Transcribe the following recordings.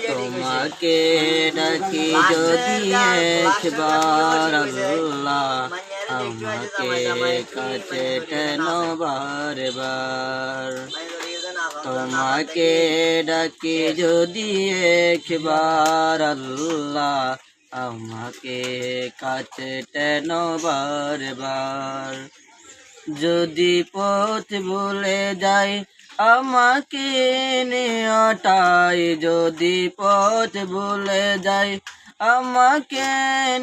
তোমাকে ডাকি যদি একবার আল্লাহ আমাকে কাছে টেন বারবার। তোমাকে ডাকি যদি একবার আল্লাহ আমাকে কাছে টেন বারবার। যদি পথ ভুলে যাই আমাকে নিয়টাই, যদি পথ ভুলে যাই আমাকে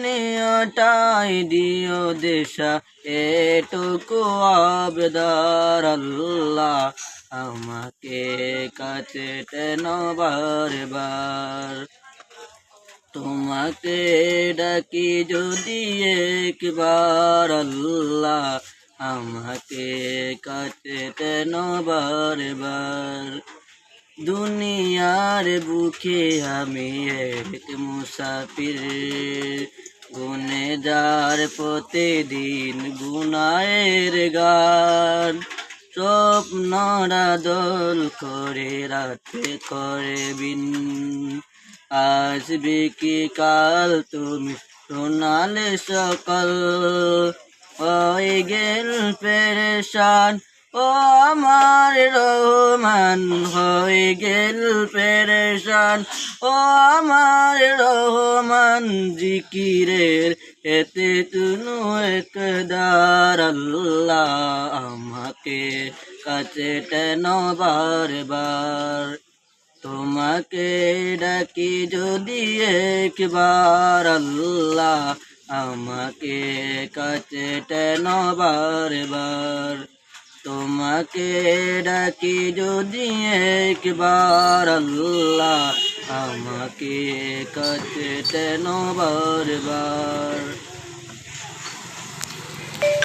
নিয়টাই, দিও দিশা এটুকু আবদার আল্লাহ আমাকে কাছে টেন বারবার। তোমাকে ডাকি যদি একবার আল্লাহ আমাকে কাছে টেন বারবার। দুনিয়ার বুকে আমি এক মুসাফির, গুনেগার প্রতিদিন গুনাহের গান। স্বপ্নরা দল করে রাতে করে বিন, আসবে কি কাল তুমি শোনালে সকাল। হয়ে গেল পেরেশান ও আমার রহমান, হয়ে গেল পেরেশান ও আমার রহমান। জিকিরের এতে তুনু একদার আল্লাহ আমাকে কাছে টেন বারবার। তোমাকে ডাকি যদি একবার আল্লাহ আমাকে কাছে টেন বারবার। তোমাকে ডাকি যদি একবার আল্লাহ আমাকে কাছে টেন বারবার।